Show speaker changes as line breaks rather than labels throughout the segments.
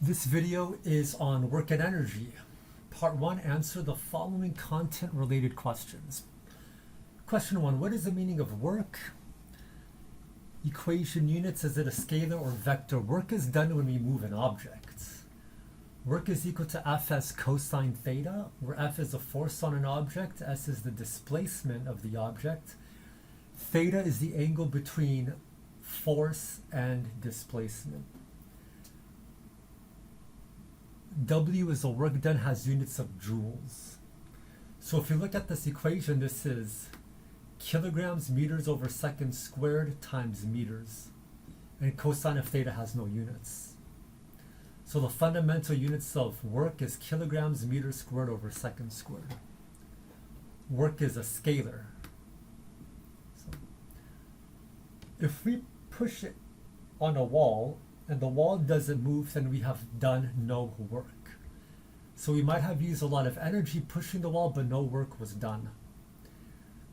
This video is on work and energy. Part 1, answer the following content-related questions. Question 1, what is the meaning of work? Equation units, is it a scalar or vector? Work is done when we move an object. Work is equal to Fs cosine theta, where F is the force on an object, S is the displacement of the object. Theta is the angle between force and displacement. W is the work done, has units of joules. So if you look at this equation, this is kilograms meters over seconds squared times meters. And cosine of theta has no units. So the fundamental units of work is kilograms meters squared over seconds squared. Work is a scalar. So if we push it on a wall and the wall doesn't move, then we have done no work. So we might have used a lot of energy pushing the wall, but no work was done.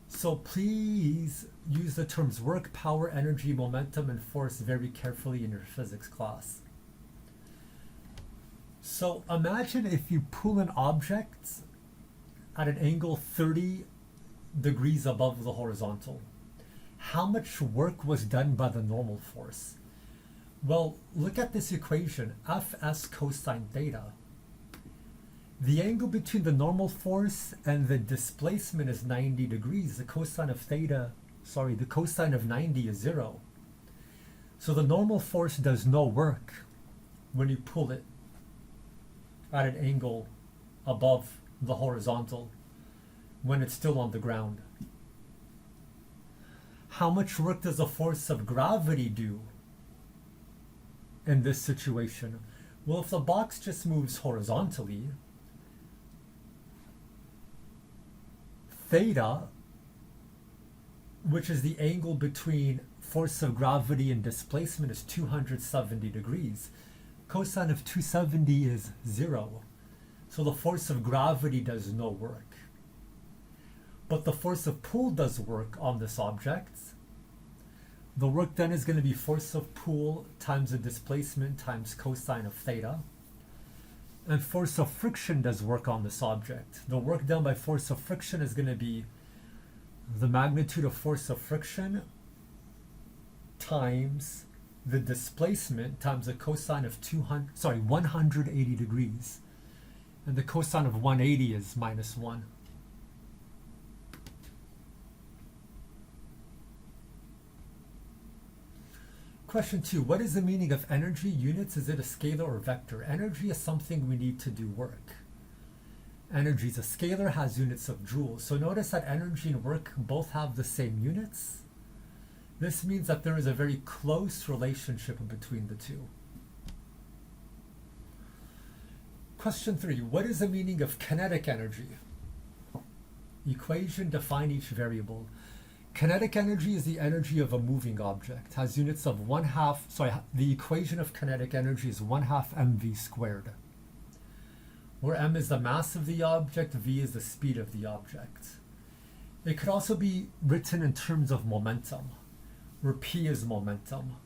So please use the terms work, power, energy, momentum, and force very carefully in your physics class. So imagine if you pull an object at an angle 30 degrees above the horizontal. How much work was done by the normal force? Well, look at this equation, Fs cosine theta. The angle between the normal force and the displacement is 90 degrees. The cosine of 90 is 0. So the normal force does no work when you pull it at an angle above the horizontal when it's still on the ground. How much work does the force of gravity do in this situation? Well, if the box just moves horizontally, theta, which is the angle between force of gravity and displacement, is 270 degrees. Cosine of 270 is 0. So the force of gravity does no work. But the force of pull does work on this object. The work done is going to be force of pull times the displacement times cosine of theta. And force of friction does work on this object. The work done by force of friction is going to be the magnitude of force of friction times the displacement times the cosine of 180 degrees. And the cosine of 180 is -1. Question 2, what is the meaning of energy units? Is it a scalar or vector? Energy is something we need to do work. Energy is a scalar, has units of joules. So notice that energy and work both have the same units. This means that there is a very close relationship between the two. Question 3, what is the meaning of kinetic energy? Equation, define each variable. Kinetic energy is the energy of a moving object, has units of the equation of kinetic energy is 1/2 mv squared, where m is the mass of the object, v is the speed of the object. It could also be written in terms of momentum, where p is momentum.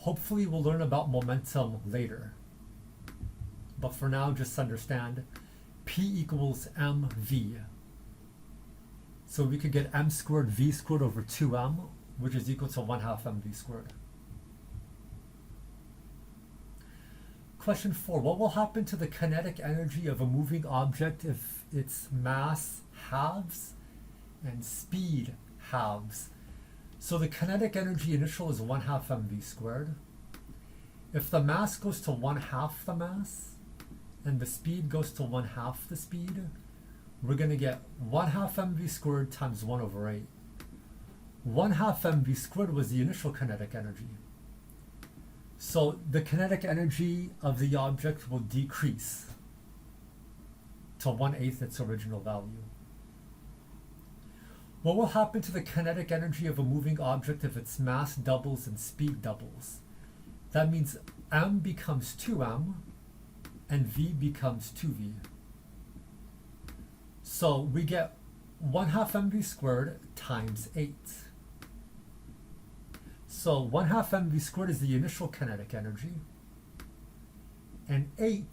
Hopefully we'll learn about momentum later. But for now, just understand p equals mv. So we could get m squared v squared over 2m, which is equal to 1/2 mv squared. Question 4, what will happen to the kinetic energy of a moving object if its mass halves and speed halves? So the kinetic energy initial is 1/2 mv squared. If the mass goes to 1/2 the mass and the speed goes to 1/2 the speed, we're going to get 1/2 mv squared times 1/8. 1/2 mv squared was the initial kinetic energy. So the kinetic energy of the object will decrease to 1/8 its original value. What will happen to the kinetic energy of a moving object if its mass doubles and speed doubles? That means m becomes 2m and v becomes 2v. So we get 1/2 mv squared times 8. So 1/2 mv squared is the initial kinetic energy. And 8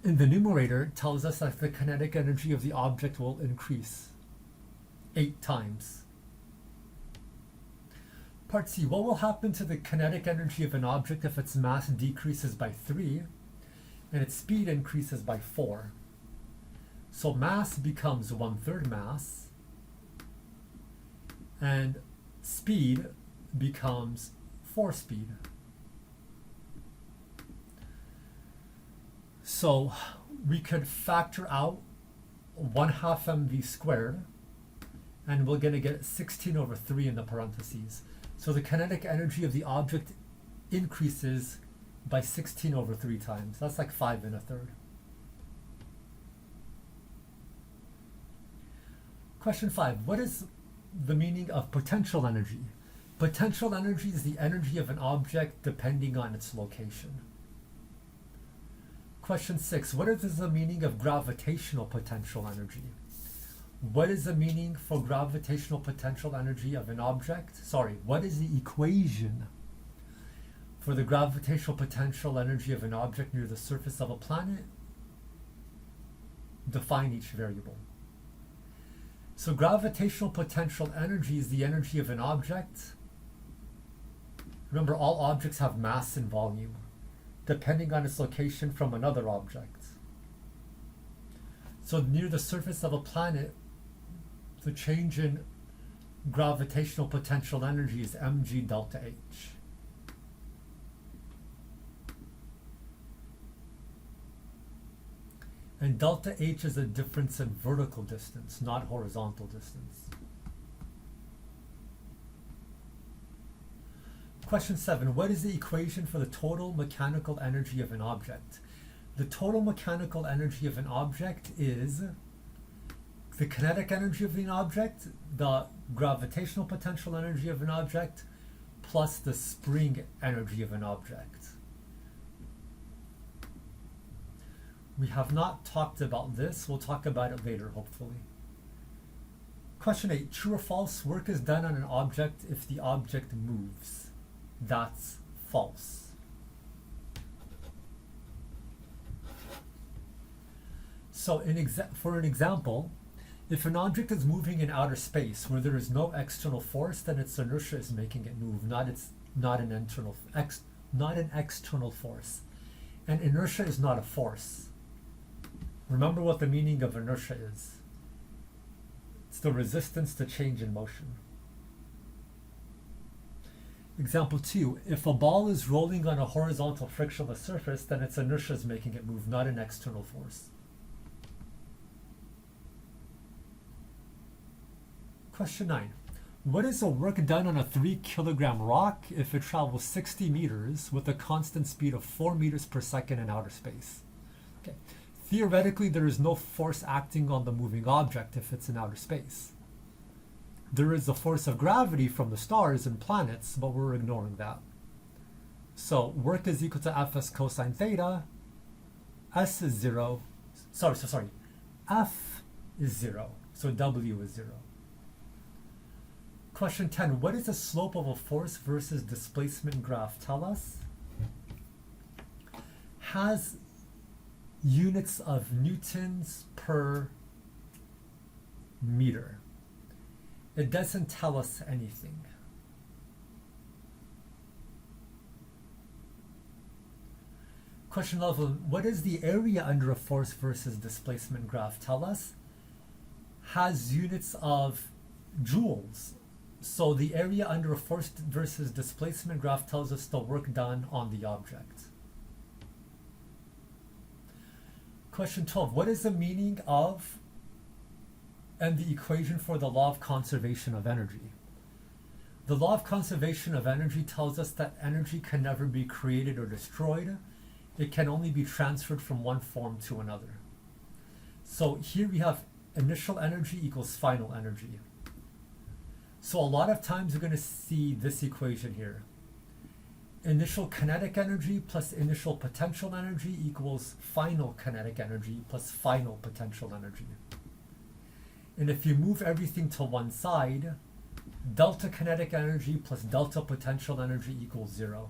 in the numerator tells us that the kinetic energy of the object will increase 8 times. Part C, what will happen to the kinetic energy of an object if its mass decreases by 3 and its speed increases by 4? So mass becomes 1/3 mass, and speed becomes 4 speed. So we could factor out 1/2 mv squared, and we're going to get 16/3 in the parentheses. So the kinetic energy of the object increases by 16/3 times. That's like 5 1/3. Question 5. What is the meaning of potential energy? Potential energy is the energy of an object depending on its location. Question 6. What is the meaning of gravitational potential energy? What is the meaning for gravitational potential energy of an object? Sorry, what is the equation for the gravitational potential energy of an object near the surface of a planet? Define each variable. So gravitational potential energy is the energy of an object. Remember, all objects have mass and volume, depending on its location from another object. So near the surface of a planet, the change in gravitational potential energy is mg delta h. And delta h is a difference in vertical distance, not horizontal distance. Question 7. What is the equation for the total mechanical energy of an object? The total mechanical energy of an object is the kinetic energy of an object, the gravitational potential energy of an object, plus the spring energy of an object. We have not talked about this. We'll talk about it later, hopefully. Question 8. True or false? Work is done on an object if the object moves. That's false. So for an example, if an object is moving in outer space where there is no external force, then its inertia is making it move, not an external force. And inertia is not a force. Remember what the meaning of inertia is. It's the resistance to change in motion. Example 2. If a ball is rolling on a horizontal frictionless surface, then its inertia is making it move, not an external force. Question 9. What is the work done on a 3 kilogram rock if it travels 60 meters with a constant speed of 4 meters per second in outer space? Okay. Theoretically, there is no force acting on the moving object if it's in outer space. There is the force of gravity from the stars and planets, but we're ignoring that. So work is equal to Fs cosine theta. S is 0. Sorry. F is 0. So W is 0. Question 10. What is the slope of a force versus displacement graph tell us? Has units of newtons per meter. It doesn't tell us anything. Question 11. What is the area under a force versus displacement graph tell us? Has units of joules. So the area under a force versus displacement graph tells us the work done on the object. Question 12. What is the meaning of and the equation for the law of conservation of energy? The law of conservation of energy tells us that energy can never be created or destroyed. It can only be transferred from one form to another. So here we have initial energy equals final energy. So a lot of times you're going to see this equation here. Initial kinetic energy plus initial potential energy equals final kinetic energy plus final potential energy. And if you move everything to one side, delta kinetic energy plus delta potential energy equals 0.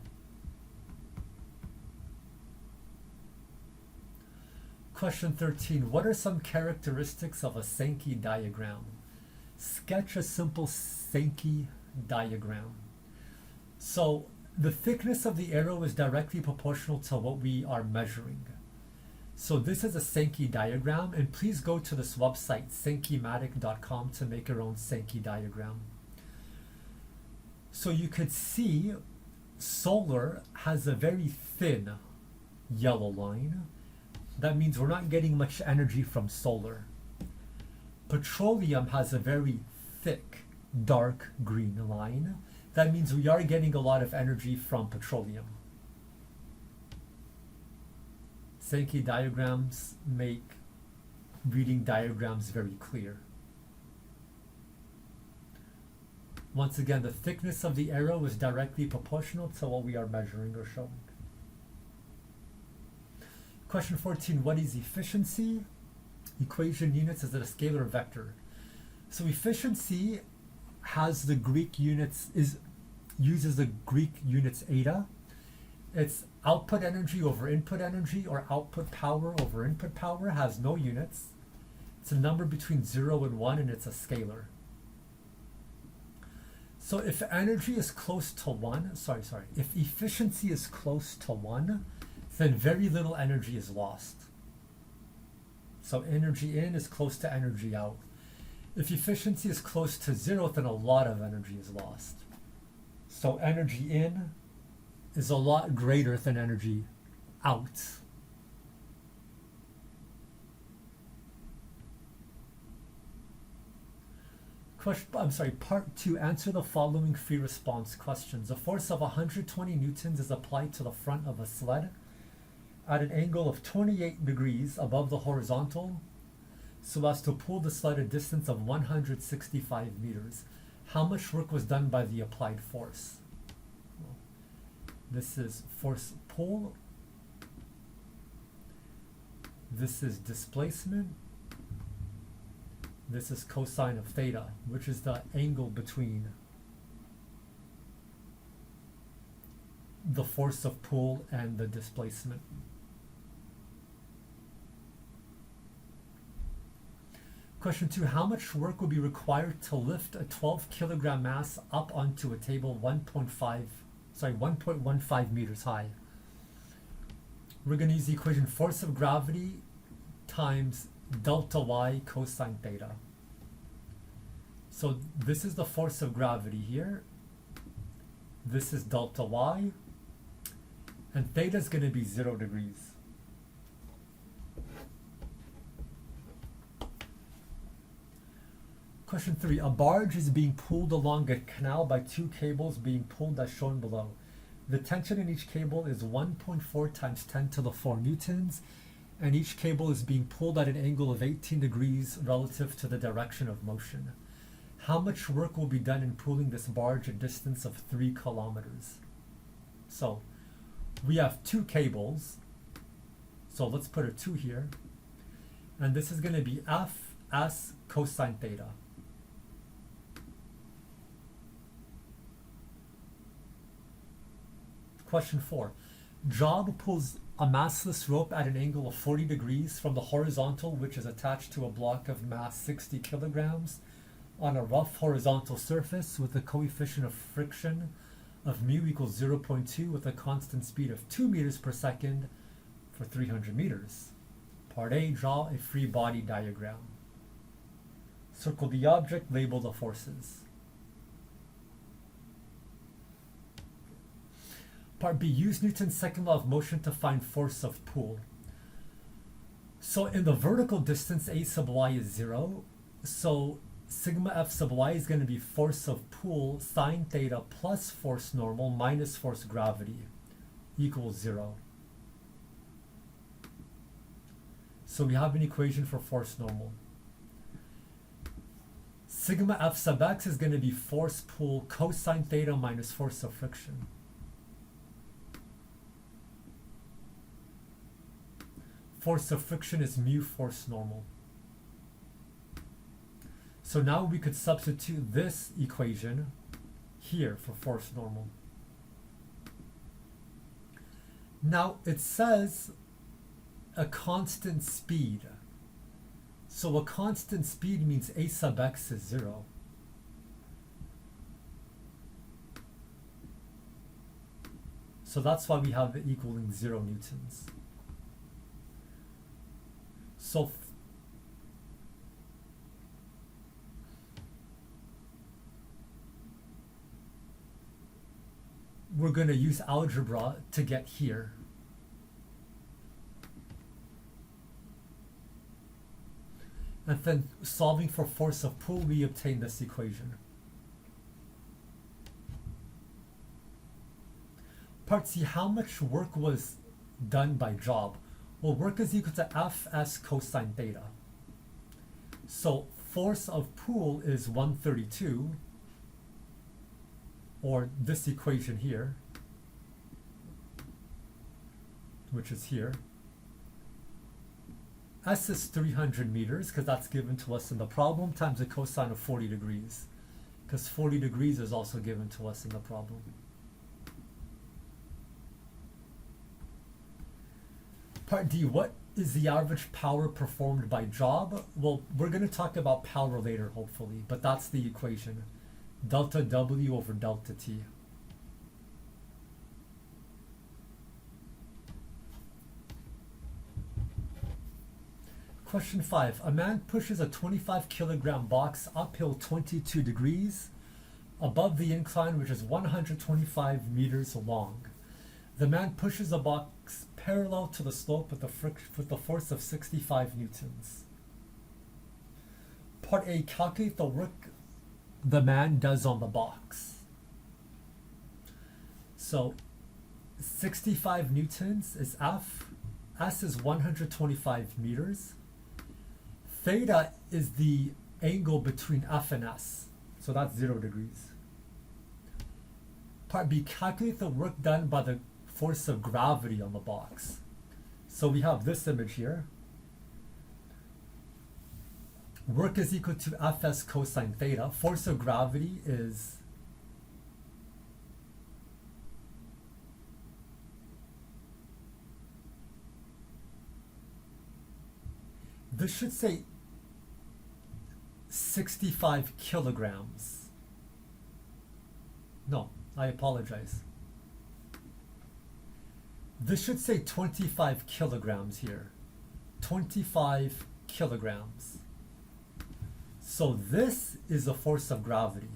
Question 13. What are some characteristics of a Sankey diagram? Sketch a simple Sankey diagram. So the thickness of the arrow is directly proportional to what we are measuring. So this is a Sankey diagram, and please go to this website, sankeymatic.com, to make your own Sankey diagram. So you could see solar has a very thin yellow line. That means we're not getting much energy from solar. Petroleum has a very thick, dark green line. That means we are getting a lot of energy from petroleum. Sankey diagrams make reading diagrams very clear. Once again, the thickness of the arrow is directly proportional to what we are measuring or showing. Question 14, what is efficiency? Equation units, is it a scalar or vector? So efficiency has the Greek units, uses the Greek units eta. It's output energy over input energy, or output power over input power, has no units. It's a number between 0 and 1, and it's a scalar. So if energy is close to 1, if efficiency is close to 1, then very little energy is lost. So energy in is close to energy out. If efficiency is close to 0, then a lot of energy is lost. So energy in is a lot greater than energy out. Part 2, answer the following free response questions. A force of 120 newtons is applied to the front of a sled at an angle of 28 degrees above the horizontal so as to pull the sled a distance of 165 meters. How much work was done by the applied force? This is force pull. This is displacement. This is cosine of theta, which is the angle between the force of pull and the displacement. Question 2, how much work would be required to lift a 12 kilogram mass up onto a table 1.15 meters high? We're going to use the equation force of gravity times delta y cosine theta. So this is the force of gravity here. This is delta y. And theta is going to be 0 degrees. Question 3. A barge is being pulled along a canal by 2 cables being pulled as shown below. The tension in each cable is 1.4 times 10 to the 4 newtons, and each cable is being pulled at an angle of 18 degrees relative to the direction of motion. How much work will be done in pulling this barge a distance of 3 kilometers? So we have 2 cables, so let's put a 2 here, and this is going to be Fs cosine theta. Question 4. Job pulls a massless rope at an angle of 40 degrees from the horizontal, which is attached to a block of mass 60 kilograms on a rough horizontal surface with a coefficient of friction of mu equals 0.2 with a constant speed of 2 meters per second for 300 meters. Part A, draw a free body diagram. Circle the object, label the forces. Part B, use Newton's second law of motion to find force of pull. So in the vertical distance, A sub y is 0. So sigma F sub y is going to be force of pull sine theta plus force normal minus force gravity equals 0. So we have an equation for force normal. Sigma F sub x is going to be force pull cosine theta minus force of friction. Force of friction is mu force normal. So now we could substitute this equation here for force normal. Now it says a constant speed. So a constant speed means a sub x is 0. So that's why we have it equaling 0 newtons. So we're going to use algebra to get here. And then solving for force of pull, we obtain this equation. Part C, how much work was done by job? Well, work is equal to Fs cosine theta. So force of pull is 132, or this equation here, which is here. S is 300 meters, because that's given to us in the problem, times the cosine of 40 degrees, because 40 degrees is also given to us in the problem. Part D, what is the average power performed by job? Well, we're going to talk about power later, hopefully, but that's the equation. Delta W over delta T. Question 5. A man pushes a 25 kilogram box uphill 22 degrees above the incline, which is 125 meters long. The man pushes a box parallel to the slope with the force of 65 newtons. Part A, calculate the work the man does on the box. So 65 newtons is F. S is 125 meters. Theta is the angle between F and S. So that's 0 degrees. Part B, calculate the work done by the force of gravity on the box. So we have this image here. Work is equal to Fs cosine theta. Force of gravity is this should say 65 kilograms. No, I apologize. This should say 25 kilograms here. 25 kilograms. So this is the force of gravity,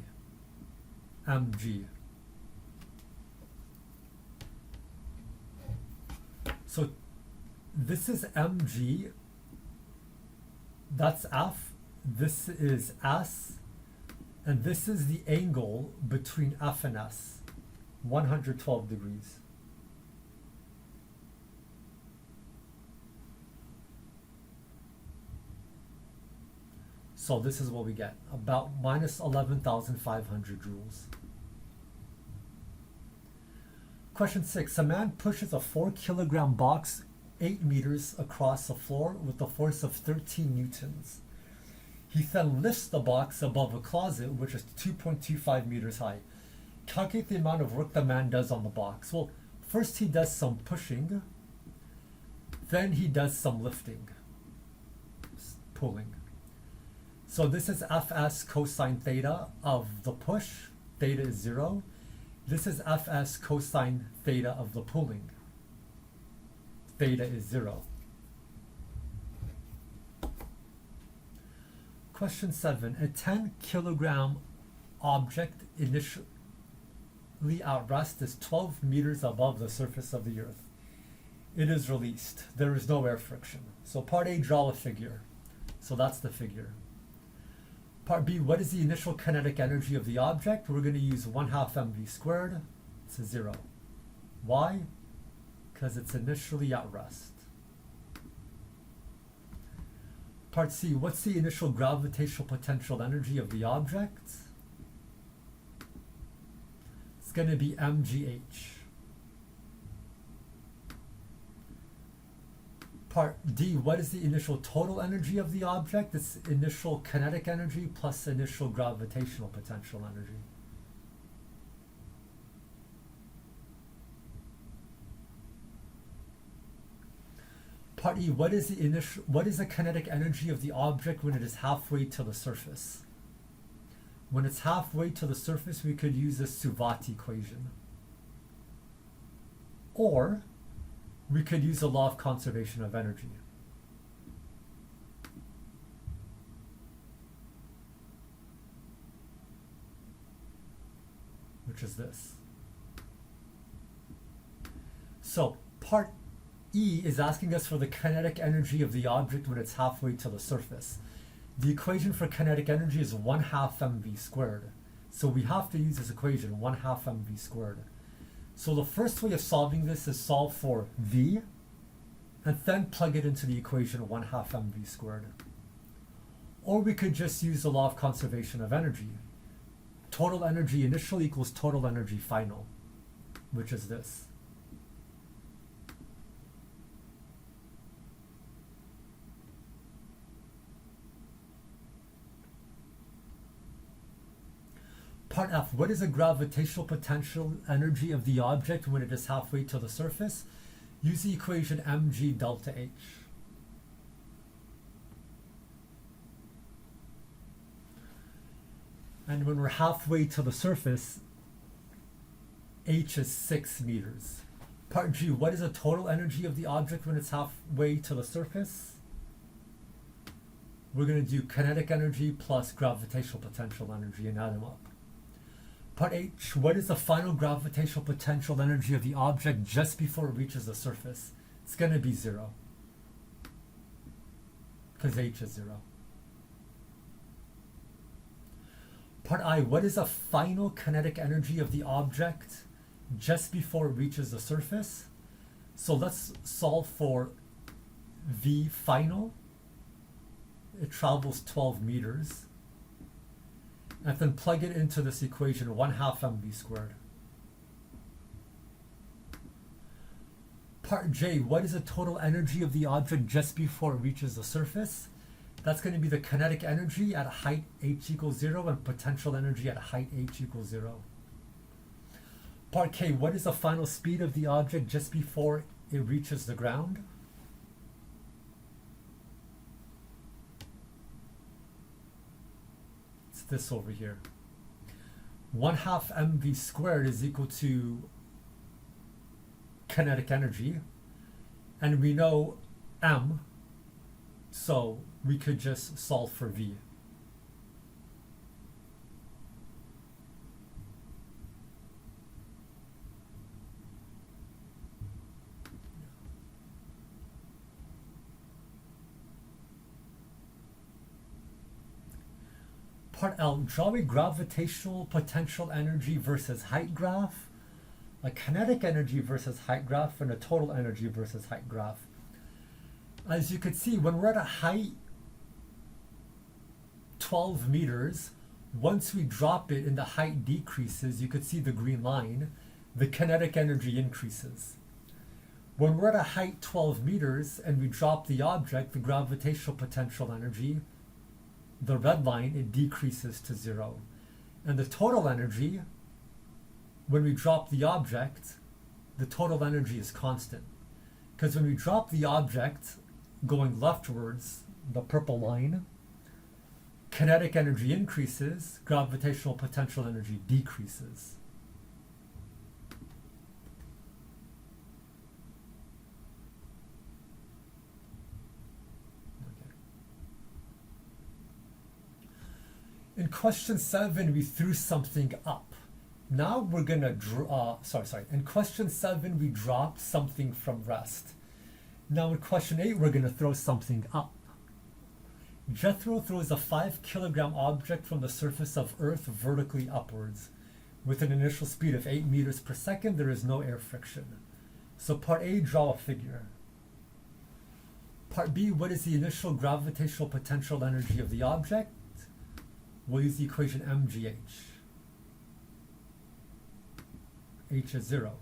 mg. So this is mg, that's F, this is S, and this is the angle between F and S, 112 degrees. So this is what we get, about minus 11,500 joules. Question 6, a man pushes a 4 kilogram box 8 meters across the floor with a force of 13 newtons. He then lifts the box above a closet, which is 2.25 meters high. Calculate the amount of work the man does on the box. Well, first he does some pushing, then he does some lifting, pulling. So this is Fs cosine theta of the push, theta is 0. This is Fs cosine theta of the pulling, theta is 0. Question 7. A 10 kilogram object initially at rest is 12 meters above the surface of the earth. It is released. There is no air friction. So part A, draw a figure. So that's the figure. Part B, what is the initial kinetic energy of the object? We're going to use 1/2 mv squared. It's a 0. Why? Because it's initially at rest. Part C, what's the initial gravitational potential energy of the object? It's going to be mgh. Part D, what is the initial total energy of the object? It's initial kinetic energy plus initial gravitational potential energy. Part E, what is the kinetic energy of the object when it is halfway to the surface? When it's halfway to the surface, we could use the Suvat equation. Or we could use the law of conservation of energy. Which is this. So part E is asking us for the kinetic energy of the object when it's halfway to the surface. The equation for kinetic energy is 1/2 mv squared. So we have to use this equation, 1/2 mv squared. So the first way of solving this is solve for V and then plug it into the equation 1/2 mv squared. Or we could just use the law of conservation of energy. Total energy initial equals total energy final, which is this. Part F, what is the gravitational potential energy of the object when it is halfway to the surface? Use the equation mg delta h. And when we're halfway to the surface, h is 6 meters. Part G, what is the total energy of the object when it's halfway to the surface? We're going to do kinetic energy plus gravitational potential energy and add them up. Part H, what is the final gravitational potential energy of the object just before it reaches the surface? It's going to be 0, because h is 0. Part I, what is the final kinetic energy of the object just before it reaches the surface? So let's solve for V final. It travels 12 meters. And then plug it into this equation, 1/2 mv squared. Part J, what is the total energy of the object just before it reaches the surface? That's going to be the kinetic energy at height h equals 0 and potential energy at height h equals 0. Part K, what is the final speed of the object just before it reaches the ground? It's this over here. 1/2 mv squared is equal to kinetic energy, and we know m, so we could just solve for v. Part L, draw a gravitational potential energy versus height graph, a kinetic energy versus height graph, and a total energy versus height graph. As you could see, when we're at a height 12 meters, once we drop it and the height decreases, you could see the green line, the kinetic energy increases. When we're at a height 12 meters and we drop the object, the gravitational potential energy, the red line, it decreases to 0. And the total energy, when we drop the object, the total energy is constant. Because when we drop the object going leftwards, the purple line, kinetic energy increases, gravitational potential energy decreases. In question 7, we threw something up. Now we're going to draw, in question 7, we dropped something from rest. Now in question 8, we're going to throw something up. Jethro throws a 5 kilogram object from the surface of Earth vertically upwards. With an initial speed of 8 meters per second, there is no air friction. So part A, draw a figure. Part B, what is the initial gravitational potential energy of the object? We'll use the equation mgh. H is 0.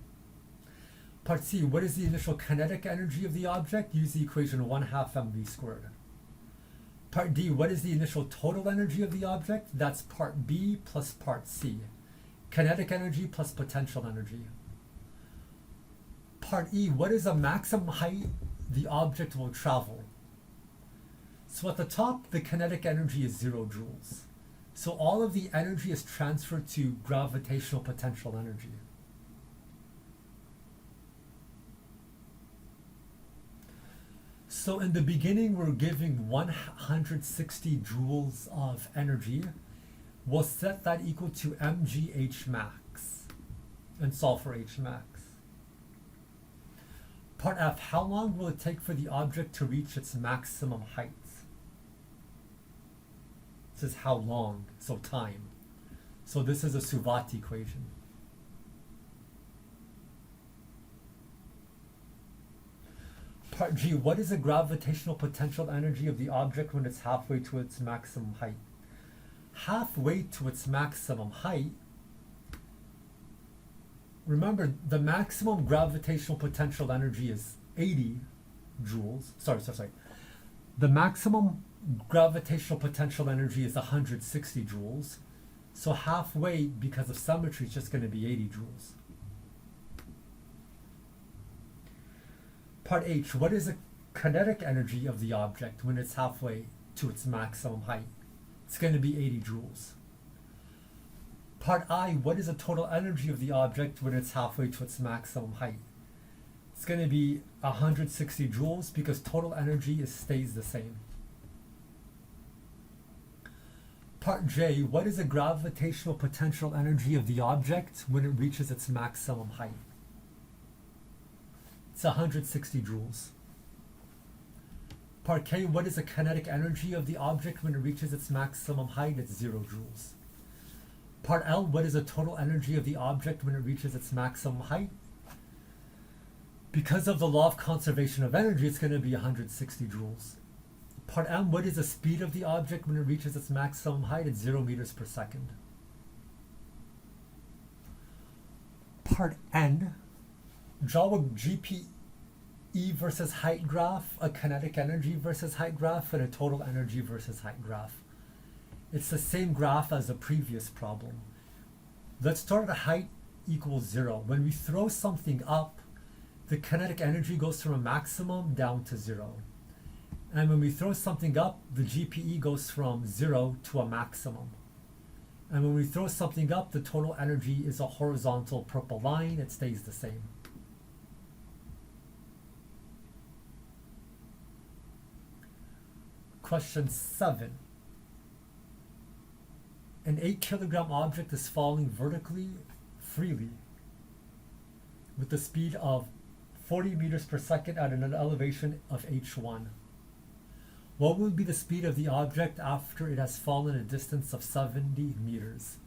Part C, what is the initial kinetic energy of the object? Use the equation 1/2 mv squared. Part D, what is the initial total energy of the object? That's part B plus part C. Kinetic energy plus potential energy. Part E, what is the maximum height the object will travel. So at the top, the kinetic energy is 0 joules. So all of the energy is transferred to gravitational potential energy. So in the beginning, we're giving 160 joules of energy. We'll set that equal to mgh max and solve for h max. Part F, how long will it take for the object to reach its maximum height? This is how long, so time. So this is a Suvat equation. Part G, what is the gravitational potential energy of the object when it's halfway to its maximum height? Halfway to its maximum height, remember the maximum gravitational potential energy is 80 joules. Sorry. The maximum gravitational potential energy is 160 joules. So halfway, because of symmetry, is just going to be 80 joules. Part H, what is the kinetic energy of the object when it's halfway to its maximum height? It's going to be 80 joules. Part I, what is the total energy of the object when it's halfway to its maximum height? It's going to be 160 joules because total energy stays the same. Part J, what is the gravitational potential energy of the object when it reaches its maximum height? It's 160 joules. Part K, what is the kinetic energy of the object when it reaches its maximum height? It's 0 joules. Part L, what is the total energy of the object when it reaches its maximum height? Because of the law of conservation of energy, it's going to be 160 joules. Part M, what is the speed of the object when it reaches its maximum height? It's 0 meters per second. Part N, draw a GPE versus height graph, a kinetic energy versus height graph, and a total energy versus height graph. It's the same graph as the previous problem. Let's start at height equals 0. When we throw something up, the kinetic energy goes from a maximum down to 0. And when we throw something up, the GPE goes from 0 to a maximum. And when we throw something up, the total energy is a horizontal purple line. It stays the same. Question 7. An 8-kilogram object is falling vertically, freely, with the speed of 40 meters per second at an elevation of h1. What will be the speed of the object after it has fallen a distance of 70 meters?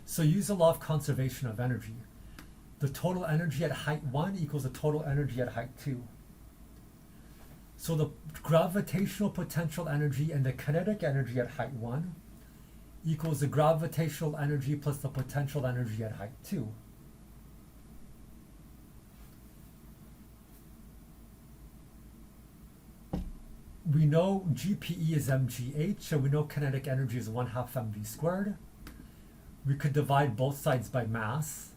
So use the law of conservation of energy. The total energy at height 1 equals the total energy at height 2. So the gravitational potential energy and the kinetic energy at height 1 equals the gravitational energy plus the potential energy at height 2. We know GPE is mgh, and we know kinetic energy is 1/2 mv squared. We could divide both sides by mass.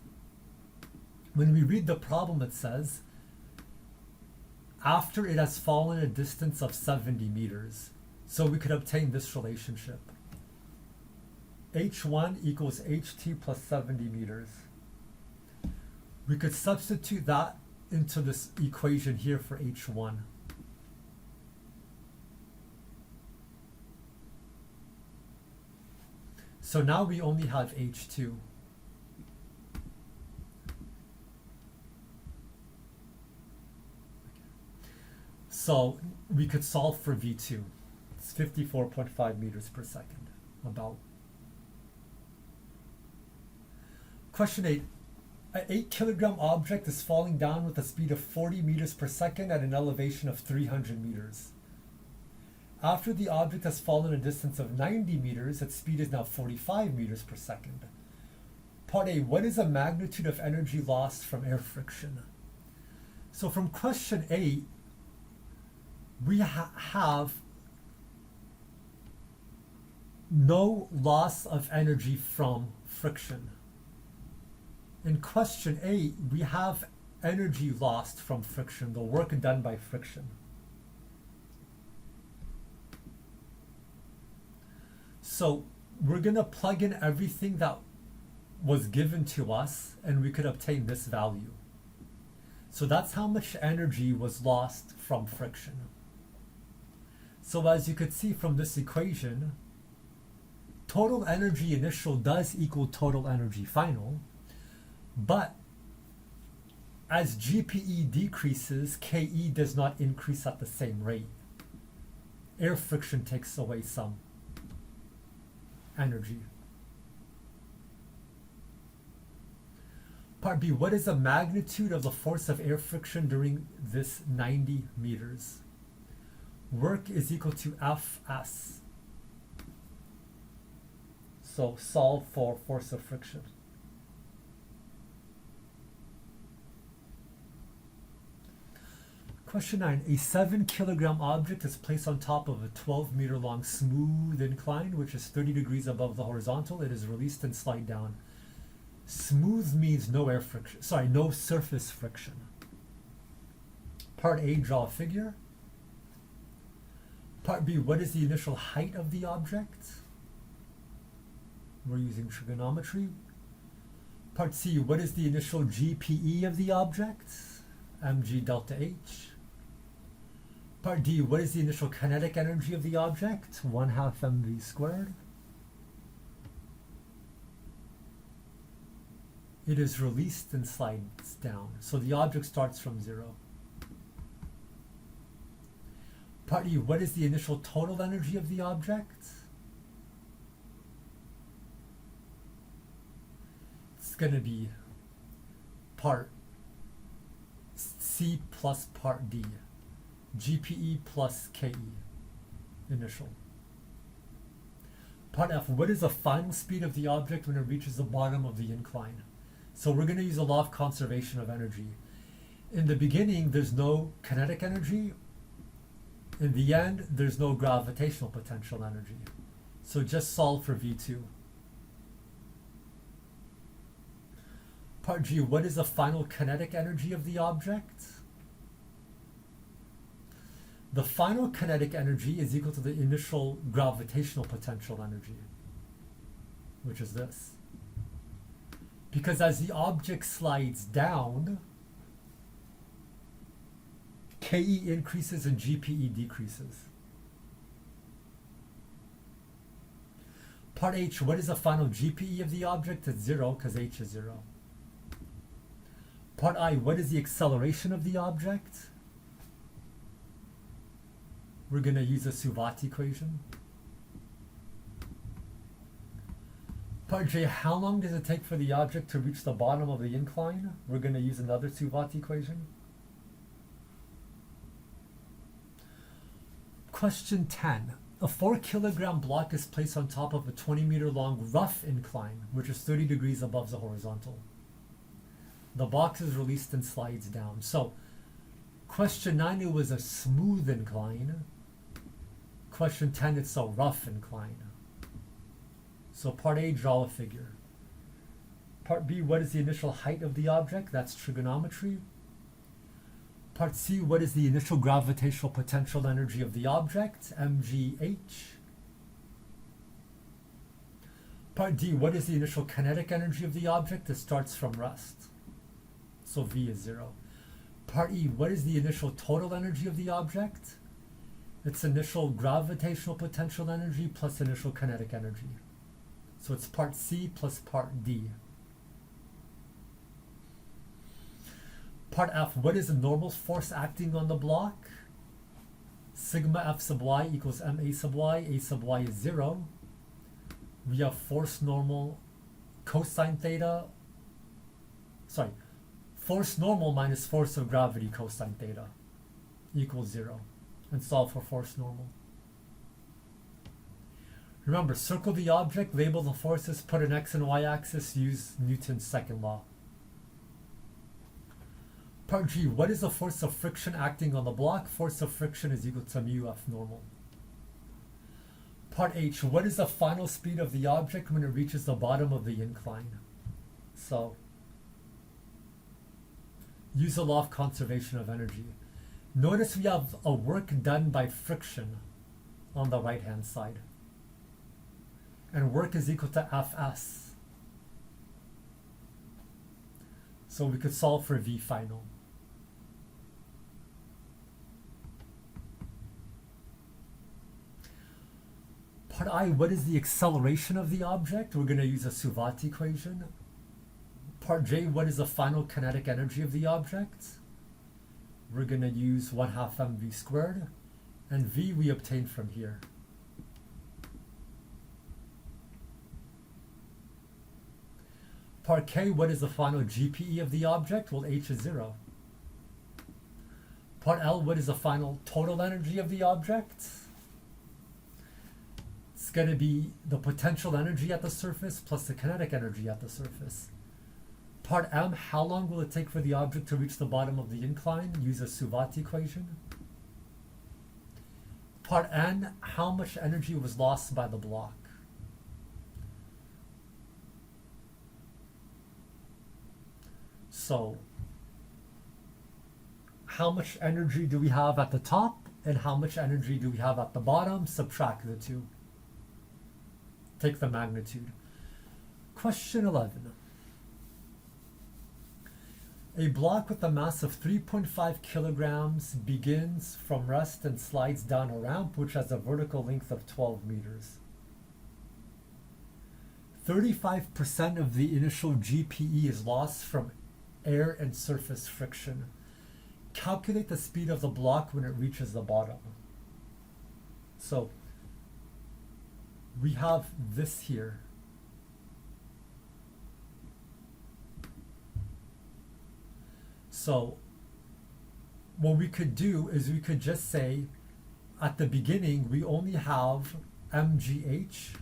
When we read the problem, it says, after it has fallen a distance of 70 meters. So we could obtain this relationship. h1 equals ht plus 70 meters. We could substitute that into this equation here for h1. So now we only have h2. So we could solve for v2. It's 54.5 meters per second, about. Question 8. An 8-kilogram object is falling down with a speed of 40 meters per second at an elevation of 300 meters. After the object has fallen a distance of 90 meters, its speed is now 45 meters per second. Part A, what is the magnitude of energy lost from air friction? So from question 8, we have no loss of energy from friction. In question 8, we have energy lost from friction, the work done by friction. So we're going to plug in everything that was given to us, and we could obtain this value. So that's how much energy was lost from friction. So as you could see from this equation, total energy initial does equal total energy final, but as GPE decreases, KE does not increase at the same rate. Air friction takes away some energy. Part B, what is the magnitude of the force of air friction during this 90 meters? Work is equal to Fs. So solve for force of friction. Question 9. A 7 kilogram object is placed on top of a 12 meter long smooth incline, which is 30 degrees above the horizontal. It is released and slide down. Smooth means no air friction, sorry, no surface friction. Part A, draw a figure. Part B, what is the initial height of the object? We're using trigonometry. Part C, what is the initial GPE of the object? mg delta h. Part D, what is the initial kinetic energy of the object? 1/2 mv squared. It is released and slides down. So the object starts from 0. Part E, what is the initial total energy of the object? It's going to be part C plus part D. GPE plus KE, initial. Part F, what is the final speed of the object when it reaches the bottom of the incline? So we're going to use a law of conservation of energy. In the beginning, there's no kinetic energy. In the end, there's no gravitational potential energy. So just solve for V2. Part G, what is the final kinetic energy of the object? The final kinetic energy is equal to the initial gravitational potential energy, which is this. Because as the object slides down, KE increases and GPE decreases. Part H, what is the final GPE of the object? It's 0 because H is 0. Part I, what is the acceleration of the object? We're going to use a Suvat equation. Part J, how long does it take for the object to reach the bottom of the incline? We're going to use another Suvat equation. Question 10. A 4 kilogram block is placed on top of a 20 meter long rough incline, which is 30 degrees above the horizontal. The box is released and slides down. So, question 9, it was a smooth incline. Question 10, it's a rough incline. So part A, draw a figure. Part B, what is the initial height of the object? That's trigonometry. Part C, what is the initial gravitational potential energy of the object? mgh. Part D, what is the initial kinetic energy of the object? It starts from rest. So V is 0. Part E, what is the initial total energy of the object? It's initial gravitational potential energy plus initial kinetic energy. So it's part C plus part D. Part F, what is the normal force acting on the block? Sigma F sub y equals ma sub y. A sub y is 0. We have force normal cosine theta. Sorry, force normal minus force of gravity cosine theta equals 0. And solve for force normal. Remember, circle the object, label the forces, put an x and y axis, use Newton's second law. Part G, what is the force of friction acting on the block? Force of friction is equal to mu F normal. Part H, what is the final speed of the object when it reaches the bottom of the incline? So, use the law of conservation of energy. Notice we have a work done by friction on the right-hand side. and work is equal to Fs. So we could solve for V final. Part I, what is the acceleration of the object? We're going to use a Suvat equation. Part J, what is the final kinetic energy of the object? We're going to use 1/2 mv squared. And V we obtain from here. Part K, what is the final GPE of the object? Well, H is 0. Part L, what is the final total energy of the object? It's going to be the potential energy at the surface plus the kinetic energy at the surface. Part M, how long will it take for the object to reach the bottom of the incline? Use a Suvat equation. Part N, how much energy was lost by the block? So, how much energy do we have at the top and how much energy do we have at the bottom? Subtract the two. Take the magnitude. Question 11. A block with a mass of 3.5 kilograms begins from rest and slides down a ramp which has a vertical length of 12 meters. 35% of the initial GPE is lost from air and surface friction. Calculate the speed of the block when it reaches the bottom. So we have this here. So what we could do is we could just say at the beginning we only have mgh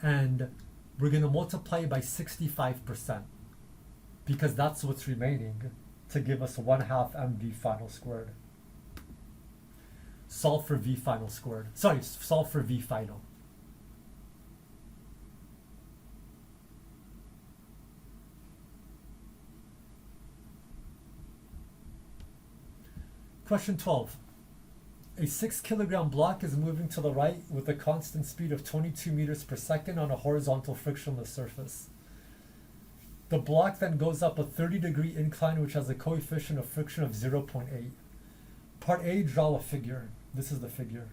and we're going to multiply by 65% because that's what's remaining to give us 1/2 mv final squared. Solve for v final squared. Sorry, solve for v final. Question 12. A 6 kilogram block is moving to the right with a constant speed of 22 meters per second on a horizontal frictionless surface. The block then goes up a 30-degree incline which has a coefficient of friction of 0.8. Part A, draw a figure. This is the figure.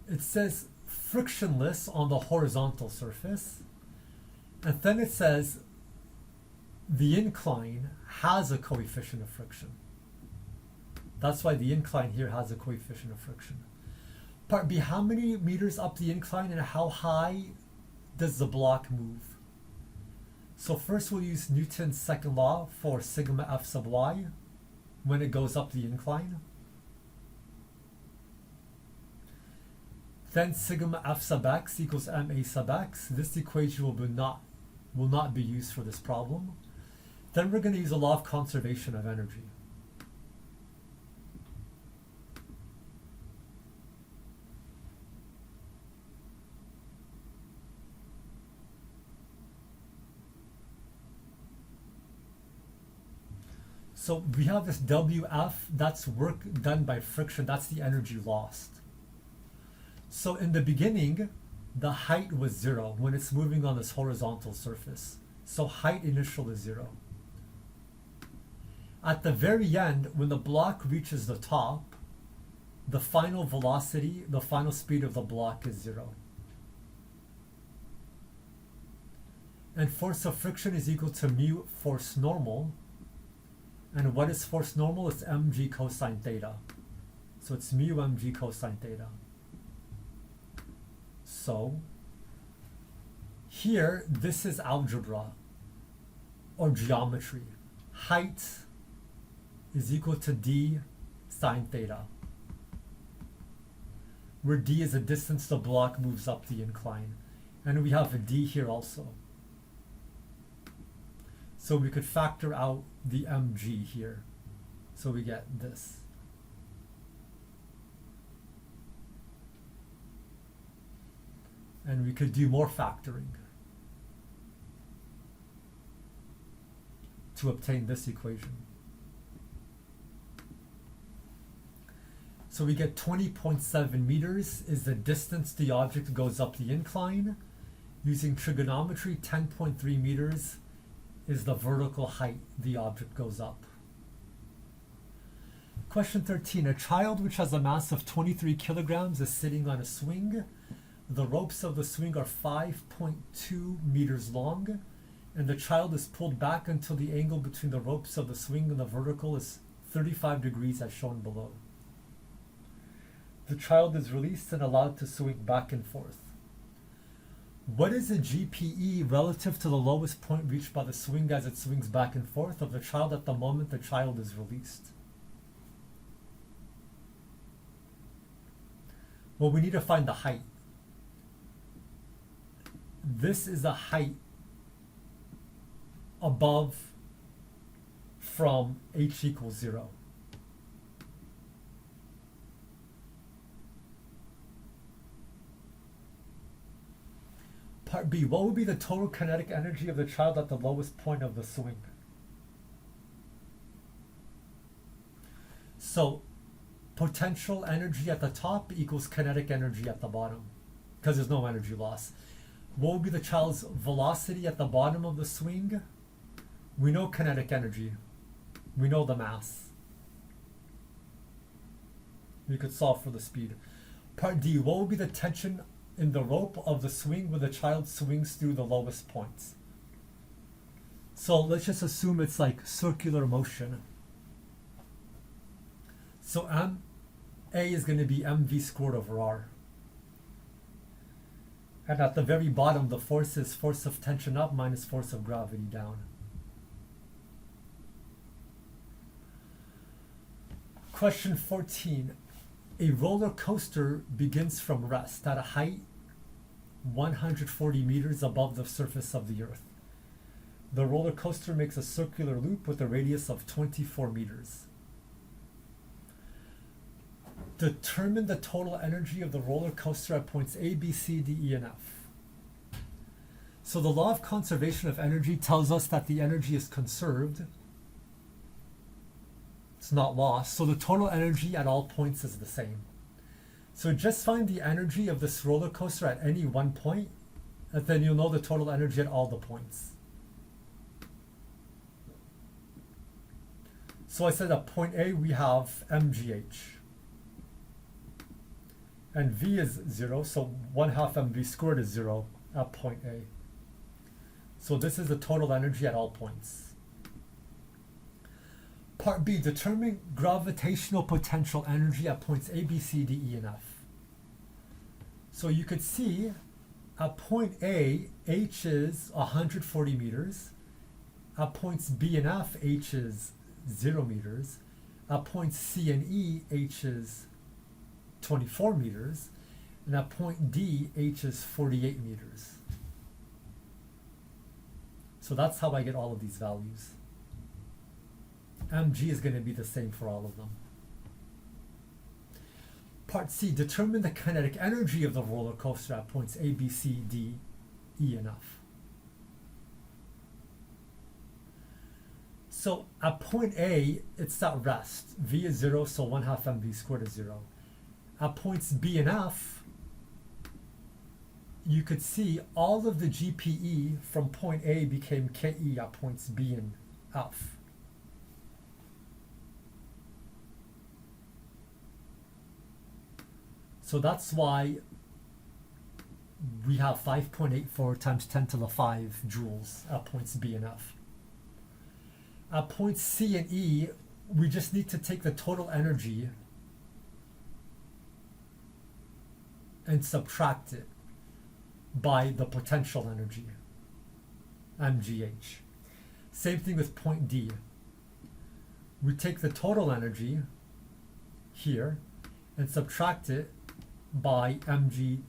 It says frictionless on the horizontal surface, and then it says the incline has a coefficient of friction. That's why the incline here has a coefficient of friction. Part B, how many meters up the incline and how high does the block move? So first we'll use Newton's second law for sigma f sub y when it goes up the incline. Then sigma f sub x equals ma sub x. This equation will not be used for this problem. Then we're going to use the law of conservation of energy. So we have this WF, that's work done by friction, that's the energy lost. So in the beginning, the height was 0 when it's moving on this horizontal surface. So height initial is 0. At the very end, when the block reaches the top, the final velocity, the final speed of the block is 0. And force of friction is equal to mu force normal. And what is force normal? It's mg cosine theta. So it's mu mg cosine theta. So here, this is algebra or geometry. Height is equal to d sine theta, where d is the distance the block moves up the incline. And we have a d here also. So we could factor out the mg here. So we get this. And we could do more factoring to obtain this equation. So we get 20.7 meters is the distance the object goes up the incline. Using trigonometry, 10.3 meters is the vertical height the object goes up. Question 13. A child which has a mass of 23 kilograms is sitting on a swing. The ropes of the swing are 5.2 meters long, and the child is pulled back until the angle between the ropes of the swing and the vertical is 35 degrees as shown below. The child is released and allowed to swing back and forth. What is the GPE relative to the lowest point reached by the swing as it swings back and forth of the child at the moment the child is released? Well, we need to find the height. This is the height above from h equals 0. Part B, what would be the total kinetic energy of the child at the lowest point of the swing? So, potential energy at the top equals kinetic energy at the bottom, because there's no energy loss. What would be the child's velocity at the bottom of the swing? We know kinetic energy. We know the mass. We could solve for the speed. Part D, what would be the tension in the rope of the swing when the child swings through the lowest points? So let's just assume it's like circular motion. So MA is going to be mv squared over r. And at the very bottom, the force is force of tension up minus force of gravity down. Question 14. A roller coaster begins from rest at a height 140 meters above the surface of the earth. The roller coaster makes a circular loop with a radius of 24 meters. Determine the total energy of the roller coaster at points A, B, C, D, E, and F. So the law of conservation of energy tells us that the energy is conserved. It's not lost. So the total energy at all points is the same. So just find the energy of this roller coaster at any one point, and then you'll know the total energy at all the points. So I said at point A we have mgh. And v is 0, so 1/2 mv squared is 0 at point A. So this is the total energy at all points. Part B, determine gravitational potential energy at points A, B, C, D, E, and F. So you could see at point A, h is 140 meters. At points B and F, h is 0 meters. At points C and E, h is 24 meters. And at point D, h is 48 meters. So that's how I get all of these values. mg is going to be the same for all of them. Part C, determine the kinetic energy of the roller coaster at points A, B, C, D, E, and F. So at point A, it's at rest. V is 0, so 1/2 mv squared is 0. At points B and F, you could see all of the GPE from point A became KE at points B and F. So that's why we have 5.84 times 10 to the 5 joules at points B and F. At points C and E, we just need to take the total energy and subtract it by the potential energy, mgh. Same thing with point D. We take the total energy here and subtract it by mgh.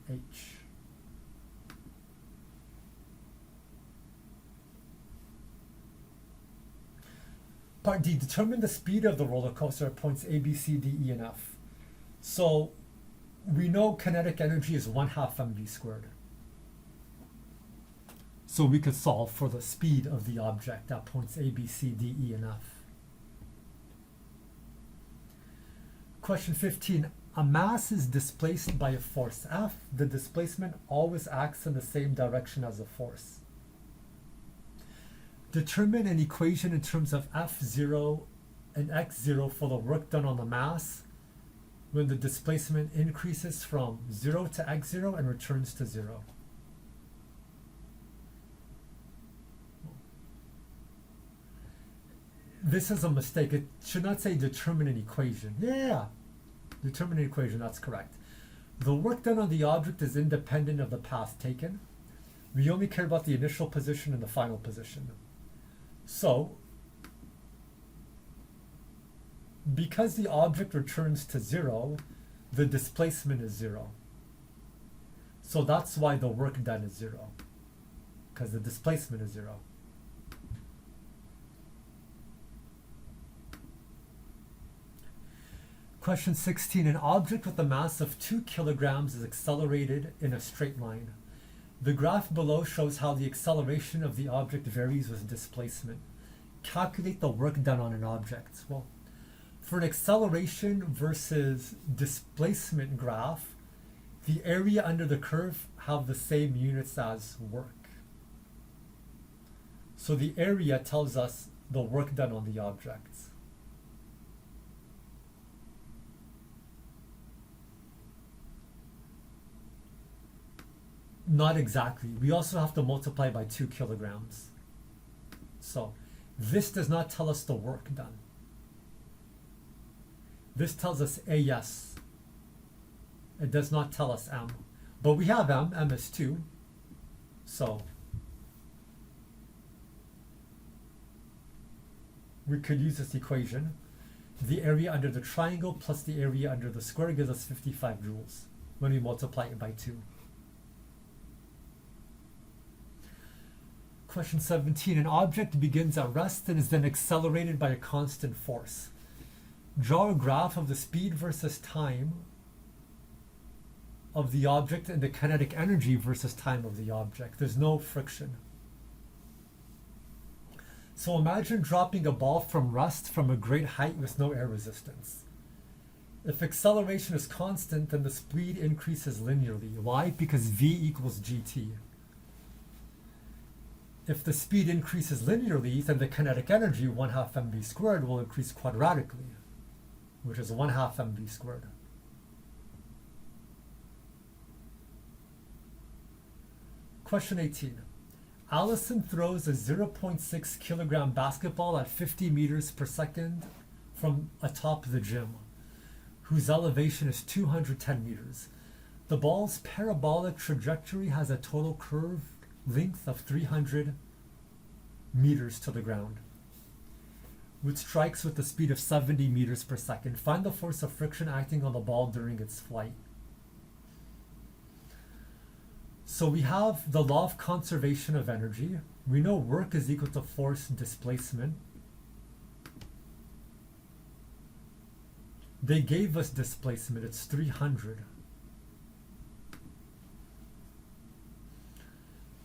Part D, determine the speed of the roller coaster at points A, B, C, D, E, and F. So we know kinetic energy is 1/2 mv squared. So we could solve for the speed of the object at points A, B, C, D, E, and F. Question 15. a mass is displaced by a force F, the displacement always acts in the same direction as a force. Determine an equation in terms of F0 and x0 for the work done on the mass when the displacement increases from 0 to x0 and returns to 0. This is a mistake. It should not say determine an equation. Yeah, determine an equation, that's correct. The work done on the object is independent of the path taken. We only care about the initial position and the final position. So, because the object returns to 0, the displacement is 0. So that's why the work done is 0, because the displacement is 0. Question 16. An object with a mass of 2 kilograms is accelerated in a straight line. The graph below shows how the acceleration of the object varies with displacement. Calculate the work done on an object. Well, for an acceleration versus displacement graph, the area under the curve have the same units as work. So the area tells us the work done on the object. Not exactly. We also have to multiply by 2 kilograms. So this does not tell us the work done. This tells us AS. It does not tell us M. But we have M. M is 2. So we could use this equation. The area under the triangle plus the area under the square gives us 55 joules when we multiply it by 2. Question 17. An object begins at rest and is then accelerated by a constant force. Draw a graph of the speed versus time of the object and the kinetic energy versus time of the object. There's no friction. So imagine dropping a ball from rest from a great height with no air resistance. If acceleration is constant, then the speed increases linearly. Why? Because v equals gt. If the speed increases linearly, then the kinetic energy, 1/2 mv squared, will increase quadratically, which is 1/2 mv squared. Question 18. Allison throws a 0.6 kilogram basketball at 50 meters per second from atop the gym, whose elevation is 210 meters. The ball's parabolic trajectory has a total curved length of 300 meters to the ground, which strikes with the speed of 70 meters per second. Find the force of friction acting on the ball during its flight. So we have the law of conservation of energy. We know work is equal to force displacement. They gave us displacement, it's 300.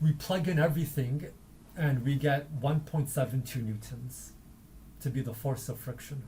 We plug in everything and we get 1.72 newtons to be the force of friction.